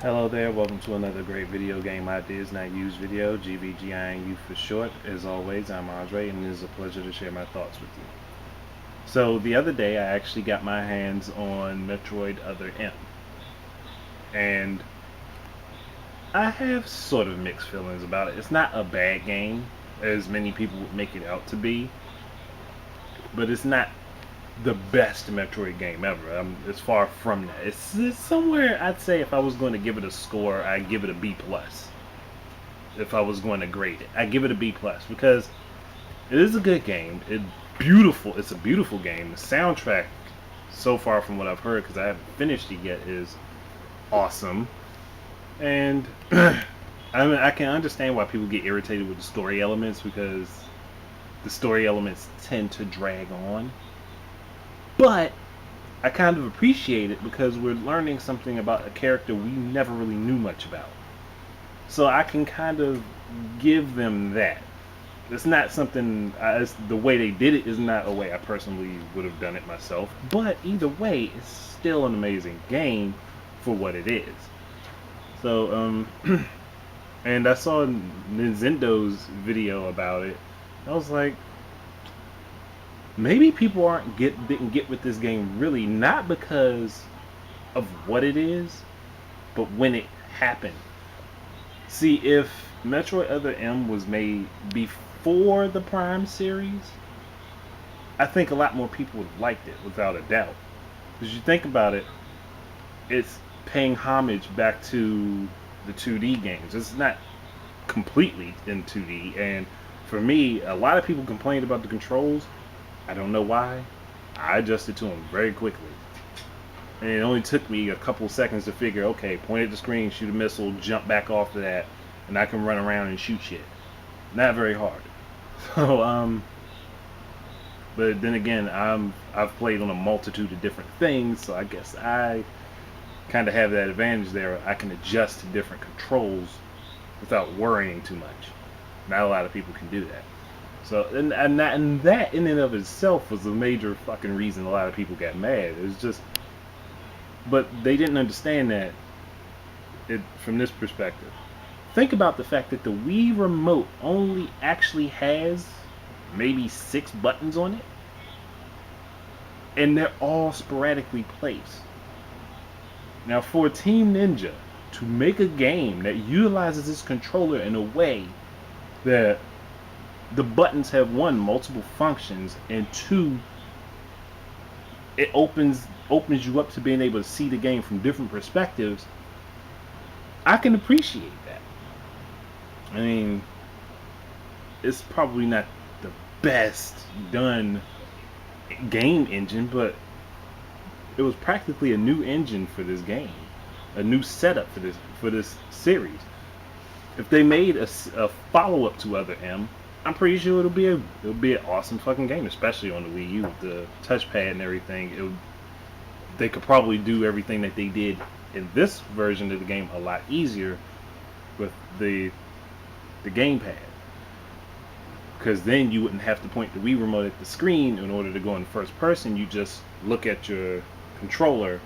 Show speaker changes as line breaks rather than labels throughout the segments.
Hello there, welcome to another great video game ideas not used video, GVGINU for short. As always, I'm Andre and it is a pleasure to share my thoughts with you. So the other day I actually got my hands on Metroid Other M, and I have sort of mixed feelings about it. It's not a bad game, as many people would make it out to be, but it's not the best Metroid game ever. It's far from that. It's somewhere, I'd say if I was going to give it a score, I'd give it a B plus. If I was going to grade it, I give it a B plus because it is a good game. It's a beautiful game. The soundtrack, so far from what I've heard, because I haven't finished it yet, is awesome. And I can understand why people get irritated with the story elements because the story elements tend to drag on. But I kind of appreciate it because we're learning something about a character we never really knew much about. So I can kind of give them that. It's not something, the way they did it is not a way I personally would have done it myself. But either way, it's still an amazing game for what it is. So, and I saw Nintendo's video about it. I was like, maybe people didn't get with this game really not because of what it is, but when it happened. See, if Metroid Other M was made before the Prime series, I think a lot more people would have liked it, without a doubt. Because you think about it, it's paying homage back to the 2D games. It's not completely in 2D, and for me, a lot of people complained about the controls. I don't know why. I adjusted to them very quickly. And it only took me a couple seconds to figure, okay, point at the screen, shoot a missile, jump back off of that, and I can run around and shoot shit. Not very hard. So, but then again, I've played on a multitude of different things, so I guess I kind of have that advantage there. I can adjust to different controls without worrying too much. Not a lot of people can do that. So, and that in and of itself was a major fucking reason a lot of people got mad. It was just, but they didn't understand that from this perspective. Think about the fact that the Wii remote only actually has maybe 6 buttons on it, and they're all sporadically placed. Now, for Team Ninja to make a game that utilizes this controller in a way that the buttons have, one, multiple functions, and two, it opens you up to being able to see the game from different perspectives, I can appreciate that. I mean, it's probably not the best done game engine, but it was practically a new engine for this game, a new setup for this series. If they made a follow up to Other M, I'm pretty sure it'll be an awesome fucking game, especially on the Wii U with the touchpad and everything. They could probably do everything that they did in this version of the game a lot easier with the gamepad, because then you wouldn't have to point the Wii remote at the screen in order to go in first person. You just look at your controller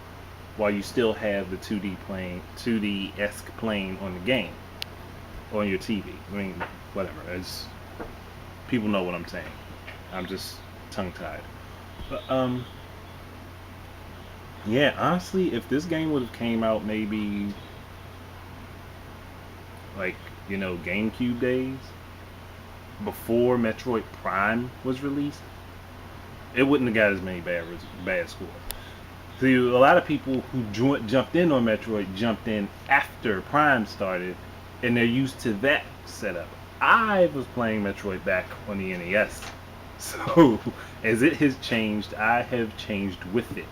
while you still have the 2D-esque plane on the game, on your TV. I mean, whatever. People know what I'm saying. I'm just tongue-tied. But, yeah, honestly, if this game would have came out maybe, like, GameCube days, before Metroid Prime was released, it wouldn't have got as many bad scores. See, a lot of people who jumped in on Metroid jumped in after Prime started, and they're used to that setup. I was playing Metroid back on the NES, so as it has changed, I have changed with it.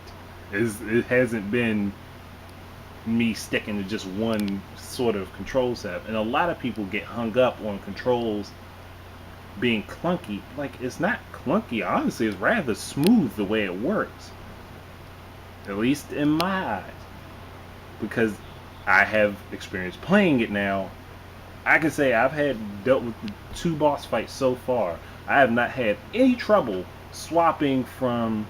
It hasn't been me sticking to just one sort of control setup, and a lot of people get hung up on controls being clunky. Like, it's not clunky, honestly. It's rather smooth the way it works, at least in my eyes, because I have experience playing it now. I can say I've dealt with the 2 boss fights so far. I have not had any trouble swapping from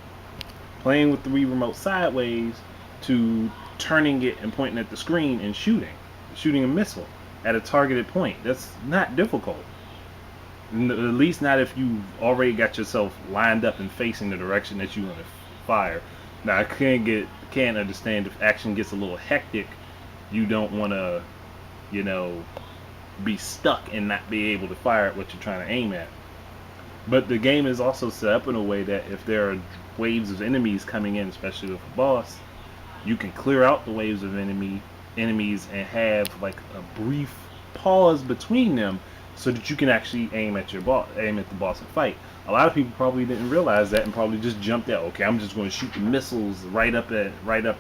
playing with the Wii remote sideways to turning it and pointing at the screen and shooting a missile at a targeted point. That's not difficult. At least not if you already got yourself lined up and facing the direction that you want to fire. Now I can't understand if action gets a little hectic. You don't want to, you know, be stuck and not be able to fire at what you're trying to aim at. But the game is also set up in a way that if there are waves of enemies coming in, especially with a boss, you can clear out the waves of enemies and have like a brief pause between them, so that you can actually aim at the boss and fight. A lot of people probably didn't realize that and probably just jumped out. Okay, I'm just going to shoot the missiles right up in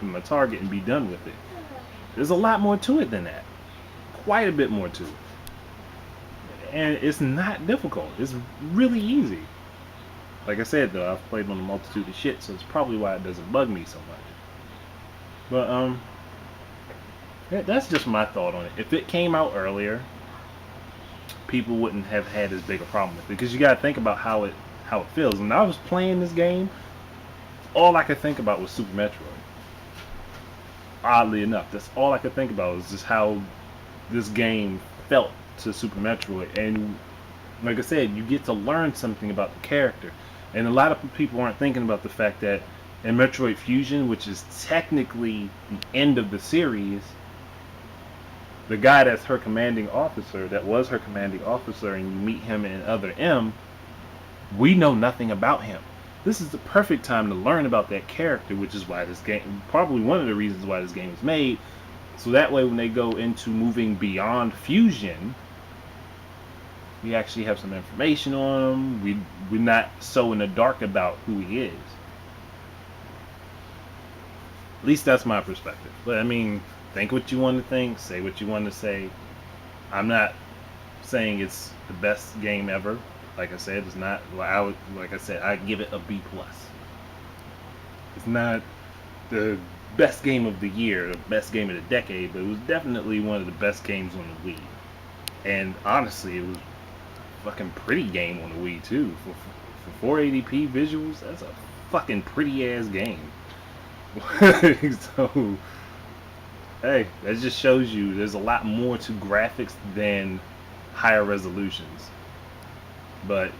my target and be done with it. There's a lot more to it than that. Quite a bit more to it. And it's not difficult. It's really easy. Like I said though, I've played on a multitude of shit, so it's probably why it doesn't bug me so much. But that's just my thought on it. If it came out earlier, people wouldn't have had as big a problem with it, because you got to think about how it feels. When I was playing this game, all I could think about was Super Metroid. Oddly enough, that's all I could think about was just how this game felt to Super Metroid. And like I said, you get to learn something about the character, and a lot of people aren't thinking about the fact that in Metroid Fusion, which is technically the end of the series, the guy that was her commanding officer, and you meet him in Other M, we know nothing about him. This is the perfect time to learn about that character, which is why this game, probably one of the reasons why this game was made, so that way when they go into moving beyond Fusion, we actually have some information on him. We're not so in the dark about who he is. At least that's my perspective. But I mean, think what you want to think, say what you want to say. I'm not saying it's the best game ever. Like I said, it's not. Like I said, I give it a B+. It's not the best game of the year, the best game of the decade, but it was definitely one of the best games on the Wii. And honestly, it was a fucking pretty game on the Wii too. For 480p visuals, that's a fucking pretty ass game. So, hey, that just shows you there's a lot more to graphics than higher resolutions. But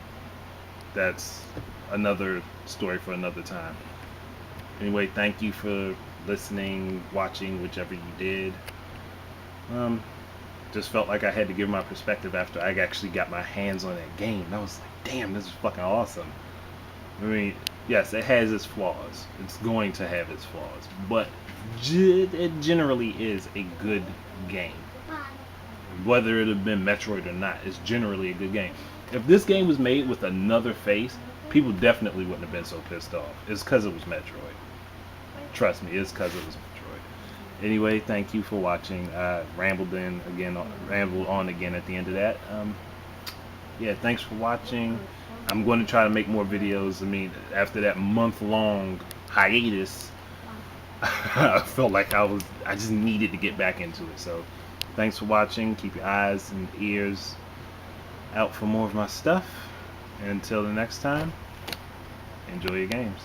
that's another story for another time. Anyway, thank you for listening, watching, whichever you did. Just felt like I had to give my perspective after I actually got my hands on that game. And I was like, damn, this is fucking awesome. I mean, yes, it has its flaws. It's going to have its flaws. But it generally is a good game. Whether it had been Metroid or not, it's generally a good game. If this game was made with another face, people definitely wouldn't have been so pissed off. It's because it was Metroid. Trust me, it's because it was Metroid. Anyway, thank you for watching. I rambled on again at the end of that. Yeah, thanks for watching. I'm going to try to make more videos. I mean, after that month-long hiatus, I felt like I just needed to get back into it. So, thanks for watching. Keep your eyes and ears out for more of my stuff. And until the next time, enjoy your games.